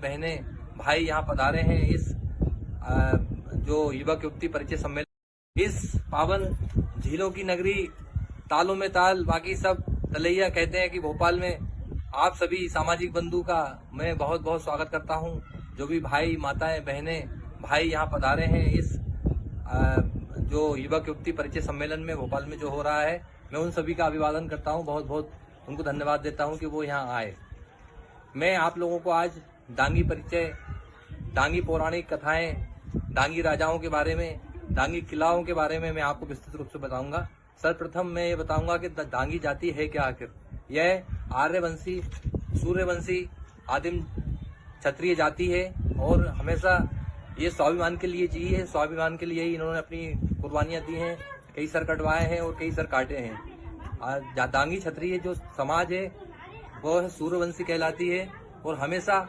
बहने भाई यहाँ पधारे हैं इस जो युवक युवती परिचय सम्मेलन, इस पावन झीलों की नगरी, तालों में ताल, बाकी सब तलैया कहते हैं कि भोपाल में आप सभी सामाजिक बंधु का मैं बहुत बहुत स्वागत करता हूँ। जो भी भाई माताएं बहनें भाई यहाँ पधारे हैं इस जो युवक युवती परिचय सम्मेलन में भोपाल में जो हो रहा है, मैं उन सभी का अभिवादन करता हूँ, बहुत बहुत उनको धन्यवाद देता हूँ कि वो यहाँ आए। मैं आप लोगों को आज डांगी परिचय, डांगी पौराणिक कथाएं, डांगी राजाओं के बारे में, डांगी किलाओं के बारे में मैं आपको विस्तृत रूप से बताऊंगा। सर्वप्रथम मैं ये बताऊंगा कि डांगी जाति है क्या आखिर। यह आर्यवंशी, सूर्यवंशी, आदिम क्षत्रिय जाति है और हमेशा ये स्वाभिमान के लिए जी है, स्वाभिमान के लिए ही इन्होंने अपनी कुर्बानियां दी हैं, कई सर कटवाए हैं और कई सर काटे हैं। डांगी क्षत्रिय जो समाज है वो सूर्यवंशी कहलाती है और हमेशा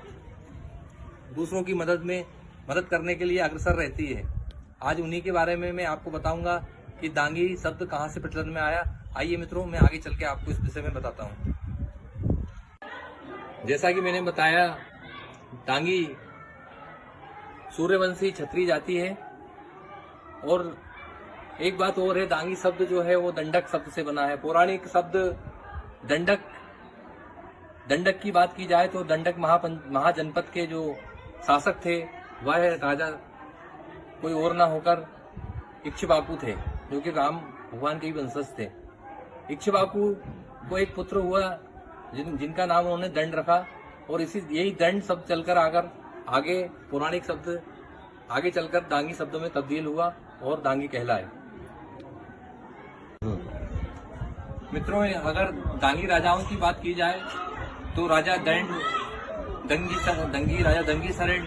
दूसरों की मदद करने के लिए अग्रसर रहती है। आज उन्हीं के बारे में मैं आपको बताऊंगा कि डांगी शब्द कहां से प्रचलन में आया। आइए मित्रों, मैं आगे चल के आपको इस विषय में बताता हूं। जैसा कि मैंने बताया, डांगी सूर्यवंशी क्षत्रिय जाति है। और एक बात और है, डांगी शब्द जो है वो दंडक शब्द से बना है। पौराणिक शब्द दंडक की बात की जाए तो दंडक महाजनपद के जो शासक थे वह राजा कोई और ना होकर इक्ष्वाकु थे, जो कि राम भगवान के ही वंशज थे। इक्ष्वाकु को एक पुत्र हुआ जिनका नाम उन्होंने दंड रखा और यही दंड शब्द चलकर आगे पौराणिक शब्द आगे चलकर डांगी शब्दों में तब्दील हुआ और डांगी कहलाए। मित्रों, अगर डांगी राजाओं की बात की जाए तो राजा दंगी, राजा दंगी सरण,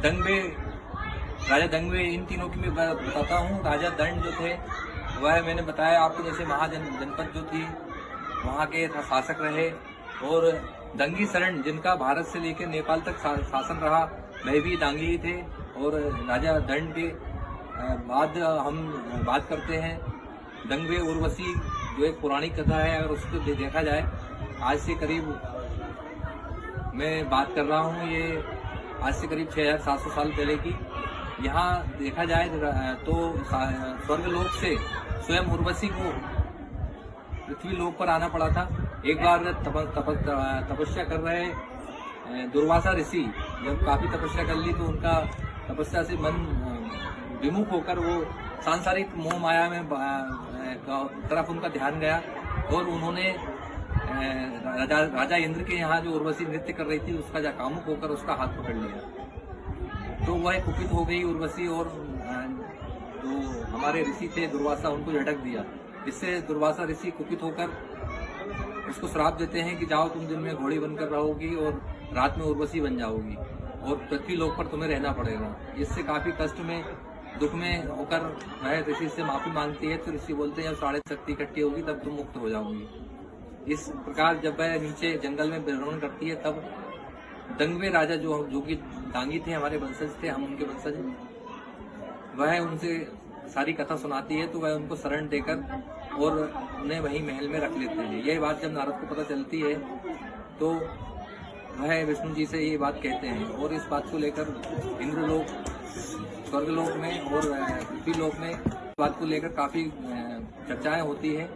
दंगबे, राजा दंगबे, इन तीनों की मैं बताता हूँ। राजा दंड जो थे वह मैंने बताया आपको, जैसे महाजनपद जो थी वहाँ के शासक रहे। और दंगी सरण जिनका भारत से लेकर नेपाल तक शासन रहा, वह भी डांगी ही थे। और राजा दंड के बाद हम बात करते हैं दंगबे उर्वशी, जो एक पौराणिक कथा है। अगर उसको देखा जाए, आज से करीब मैं बात कर रहा हूँ, ये आज से करीब 6700 साल पहले की। यहाँ देखा जाए तो स्वर्गलोक से स्वयं उर्वशी को पृथ्वी लोक पर आना पड़ा था। एक बार तपस्या कर रहे दुर्वासा ऋषि जब काफी तपस्या कर ली तो उनका तपस्या से मन विमुख होकर वो सांसारिक मोह माया में तरफ उनका ध्यान गया और उन्होंने राजा इंद्र के यहाँ जो उर्वशी नृत्य कर रही थी उसका कामुक होकर उसका हाथ पकड़ लिया। तो वह कुपित हो गई उर्वशी और जो हमारे ऋषि थे दुर्वासा, उनको झटक दिया। इससे दुर्वासा ऋषि कुपित होकर उसको श्राप देते हैं कि जाओ, तुम दिन में घोड़ी बनकर रहोगी और रात में उर्वशी बन जाओगी और पृथ्वी लोक पर तुम्हें रहना पड़ेगा। इससे काफी कष्ट में, दुख में होकर वह ऋषि से माफी मांगती है। तो ऋषि बोलते हैं जब साढ़े शक्ति इकट्ठी होगी तब तुम मुक्त हो जाओगी। इस प्रकार जब वह नीचे जंगल में भ्रमण करती है तब दंगबे राजा जो कि डांगी थे, हमारे वंशज थे, हम उनके वंशज, वह उनसे सारी कथा सुनाती है। तो वह उनको शरण देकर और उन्हें वहीं महल में रख लेते हैं। यह बात जब नारद को पता चलती है तो वह विष्णु जी से ये बात कहते हैं और इस बात को लेकर इंद्रलोक, स्वर्गलोक में और पृथ्वी लोक में बात को लेकर काफी चर्चाएं होती है।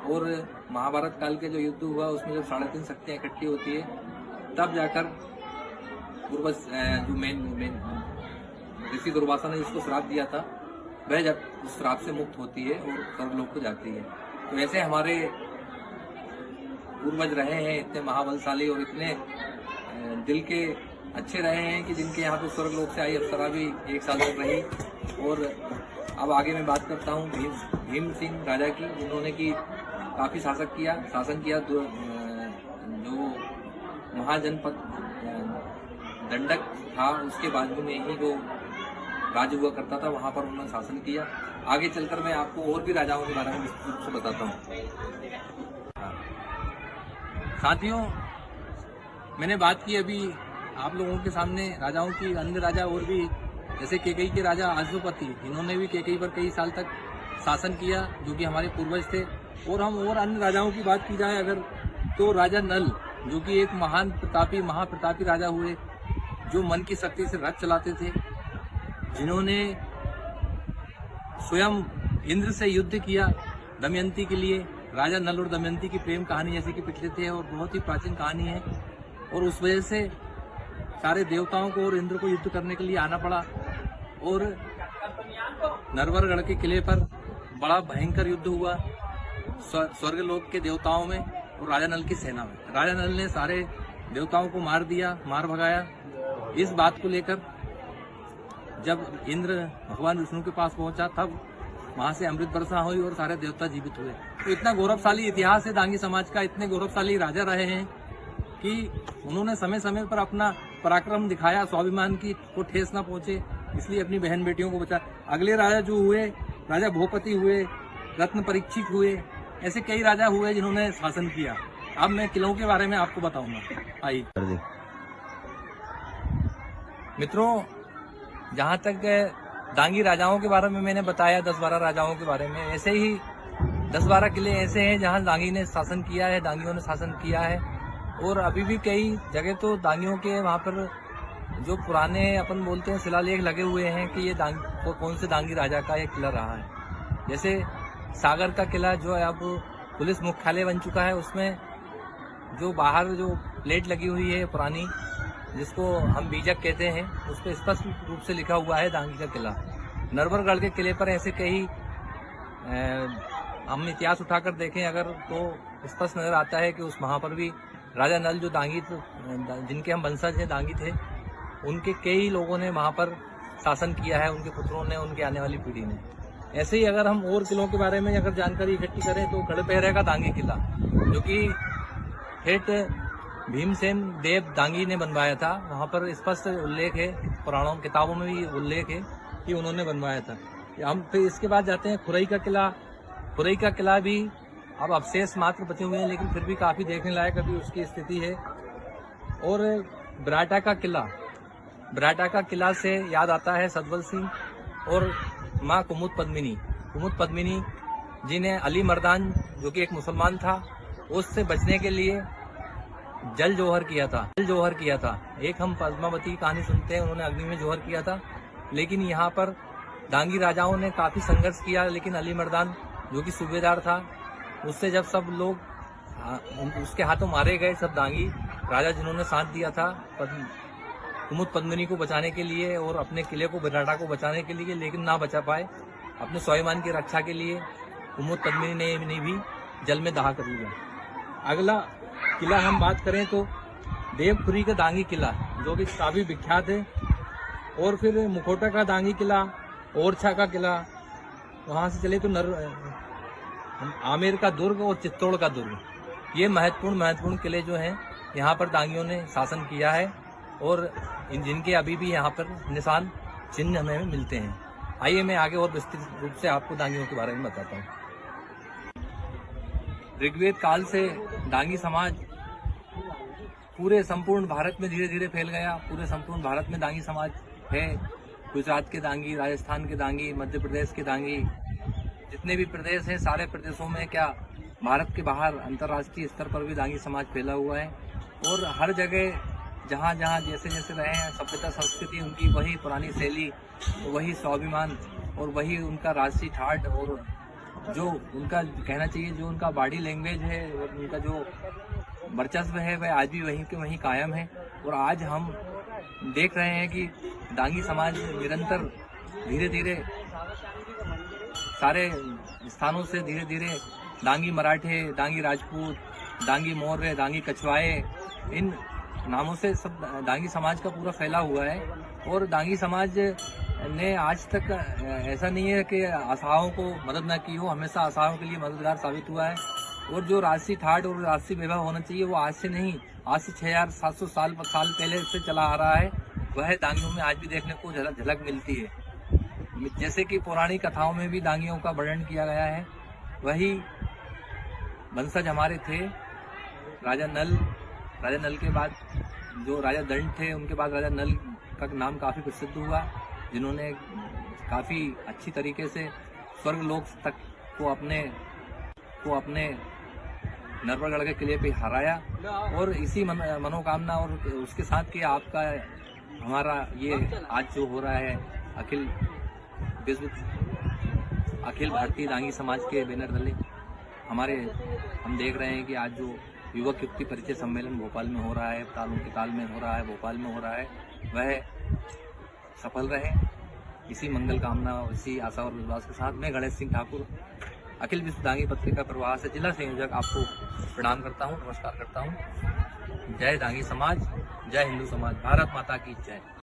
और महाभारत काल के जो युद्ध हुआ उसमें जब 3.5 शक्तियां इकट्ठी होती है तब जाकर जो मेन ऋषि दुर्वासा ने जिसको श्राप दिया था वह जब उस श्राप से मुक्त होती है और स्वर्गलोक को जाती है। तो ऐसे हमारे पूर्वज रहे हैं, इतने महाबलशाली और इतने दिल के अच्छे रहे हैं कि जिनके यहाँ पे स्वर्गलोक से आई अप्सरा भी 1 साल तक रही। और अब आगे मैं बात करता हूँ भीम सिंह राजा की, जिन्होंने की काफी शासन किया। जो महाजनपद दंडक था उसके बाजू में ही जो राज्य हुआ करता था, वहां पर उन्होंने शासन किया। आगे चलकर मैं आपको और भी राजाओं के बारे में विस्तृत रूप से बताता हूँ। साथियों, मैंने बात की अभी आप लोगों के सामने राजाओं की, अन्य राजा और भी, जैसे केकई के राजा आजुपति, इन्होंने भी केकई पर कई साल तक शासन किया, जो कि हमारे पूर्वज थे। और हम और अन्य राजाओं की बात की जाए अगर, तो राजा नल, जो कि एक महाप्रतापी राजा हुए, जो मन की शक्ति से रथ चलाते थे, जिन्होंने स्वयं इंद्र से युद्ध किया दमयंती के लिए। राजा नल और दमयंती की प्रेम कहानी जैसे कि पिछले थे और बहुत ही प्राचीन कहानी है, और उस वजह से सारे देवताओं को और इंद्र को युद्ध करने के लिए आना पड़ा। और नरवरगढ़ के किले पर बड़ा भयंकर युद्ध हुआ स्वर्ग लोक के देवताओं में और राजा नल की सेना में। राजा नल ने सारे देवताओं को मार दिया, मार भगाया। इस बात को लेकर जब इंद्र भगवान विष्णु के पास पहुंचा, तब वहां से अमृत वर्षा हुई और सारे देवता जीवित हुए। तो इतना गौरवशाली इतिहास है दांगी समाज का, इतने गौरवशाली राजा रहे हैं कि उन्होंने समय समय पर अपना पराक्रम दिखाया, स्वाभिमान की को ठेस न पहुंचे, इसलिए अपनी बहन बेटियों को बचा। अगले राजा जो हुए, राजा भूपति हुए, रत्न परीक्षित हुए, ऐसे कई राजा हुए जिन्होंने शासन किया। अब मैं किलों के बारे में आपको बताऊंगा। आइए मित्रों, जहाँ तक दांगी राजाओं के बारे में मैंने बताया, 10-12 राजाओं के बारे में, ऐसे ही 10-12 किले ऐसे हैं जहाँ दांगी ने शासन किया है, दांगियों ने शासन किया है। और अभी भी कई जगह तो दांगियों के वहाँ पर जो पुराने अपन बोलते हैं शिलालेख लगे हुए हैं कि ये कौन से दांगी राजा का ये किला रहा है। जैसे सागर का किला जो है अब पुलिस मुख्यालय बन चुका है, उसमें जो बाहर जो प्लेट लगी हुई है पुरानी, जिसको हम बीजक कहते हैं, उस पर स्पष्ट रूप से लिखा हुआ है दांगी का किला। नरवरगढ़ के किले पर ऐसे कई हम इतिहास उठाकर देखें अगर तो स्पष्ट नजर आता है कि उस वहाँ पर भी राजा नल जो दांगी जिनके हम वंशज हैं दांगी थे, उनके कई लोगों ने वहाँ पर शासन किया है, उनके पुत्रों ने, उनके आने वाली पीढ़ी ने। ऐसे ही अगर हम और किलों के बारे में अगर जानकारी इकट्ठी करें तो गढ़पहरा का दांगी किला, जो कि ठेठ भीमसेन देव दांगी ने बनवाया था, वहाँ पर स्पष्ट उल्लेख है, पुराणों किताबों में भी उल्लेख है कि उन्होंने बनवाया था। हम फिर इसके बाद जाते हैं खुरई का किला। खुरई का किला भी अब अवशेष मात्र बचे हुए हैं, लेकिन फिर भी काफ़ी देखने लायक अभी उसकी स्थिति है। और बराटा का किला, बराटा का किला से याद आता है सतबल सिंह और माँ कुमुद पद्मिनी। कुमुद पद्मिनी जी ने अली मर्दान जो कि एक मुसलमान था, उससे बचने के लिए जल जोहर किया था। एक हम पद्मावती कहानी सुनते हैं, उन्होंने अग्नि में जोहर किया था। लेकिन यहाँ पर दांगी राजाओं ने काफी संघर्ष किया, लेकिन अली मर्दान जो कि सूबेदार था, उससे जब सब लोग उसके हाथों मारे गए, सब दांगी राजा जिन्होंने साथ दिया था कुमुद पद्मिनी को बचाने के लिए और अपने किले को बराटा को बचाने के लिए, लेकिन ना बचा पाए। अपने स्वाभिमान की रक्षा के लिए कुमुद पद्मिनी ने भी जल में दहा कर दिया। अगला किला हम बात करें तो देवपुरी का दांगी किला, जो कि काफी विख्यात है। और फिर मुखोटा का दांगी किला, ओरछा का किला, वहां से चले तो आमेर का दुर्ग और चित्तौड़ का दुर्ग, ये महत्वपूर्ण किले जो हैं यहाँ पर दांगियों ने शासन किया है और जिनके अभी भी यहाँ पर निशान चिन्ह हमें मिलते हैं। आइए मैं आगे और विस्तृत रूप से आपको दांगियों के बारे में बताता हूँ। ऋग्वेद काल से दांगी समाज पूरे संपूर्ण भारत में धीरे धीरे फैल गया। पूरे संपूर्ण भारत में दांगी समाज है। गुजरात के दांगी, राजस्थान के दांगी, मध्य प्रदेश के दांगी, जितने भी प्रदेश हैं सारे प्रदेशों में, क्या भारत के बाहर अंतर्राष्ट्रीय स्तर पर भी दांगी समाज फैला हुआ है। और हर जगह जहाँ जहाँ जैसे जैसे रहे हैं, सभ्यता संस्कृति उनकी वही पुरानी शैली, वही स्वाभिमान और वही उनका राजसी ठाठ और जो उनका कहना चाहिए जो उनका बॉडी लैंग्वेज है और उनका जो वर्चस्व है वह आज भी वहीं के वहीं कायम है। और आज हम देख रहे हैं कि दांगी समाज निरंतर धीरे धीरे सारे स्थानों से धीरे धीरे दांगी मराठे, दांगी राजपूत, दांगी मौर्य, दांगी कछवाए, इन नामों से सब दांगी समाज का पूरा फैला हुआ है। और दांगी समाज ने आज तक ऐसा नहीं है कि असहायों को मदद न की हो, हमेशा असहायों के लिए मददगार साबित हुआ है। और जो राजसी ठाठ और राजसी वैभव होना चाहिए वो आज से नहीं, आज से 6700 साल पहले से चला आ रहा है, वह दांगियों में आज भी देखने को झलक मिलती है। जैसे कि पौराणिक कथाओं में भी दांगियों का वर्णन किया गया है, वही वंशज हमारे थे। राजा नल के बाद जो राजा दंड थे, उनके बाद राजा नल का नाम काफ़ी प्रसिद्ध हुआ, जिन्होंने काफ़ी अच्छी तरीके से स्वर्ग लोक तक को अपने नरवरगढ़ के किले पे हराया। और इसी मनोकामना और उसके साथ कि आपका हमारा ये आज जो हो रहा है अखिल भारतीय दांगी समाज के बैनर तले हम देख रहे हैं कि आज जो युवक युक्ति परिचय सम्मेलन भोपाल में हो रहा है, तालों के ताल में हो रहा है, भोपाल में हो रहा है, वह सफल रहे। इसी मंगल कामना और इसी आशा और विश्वास के साथ मैं गणेश सिंह ठाकुर अखिल विश्व दांगी पत्रिका प्रवाह से जिला संयोजक आपको प्रणाम करता हूँ, नमस्कार करता हूँ। जय दांगी समाज, जय हिंदू समाज, भारत माता की जय।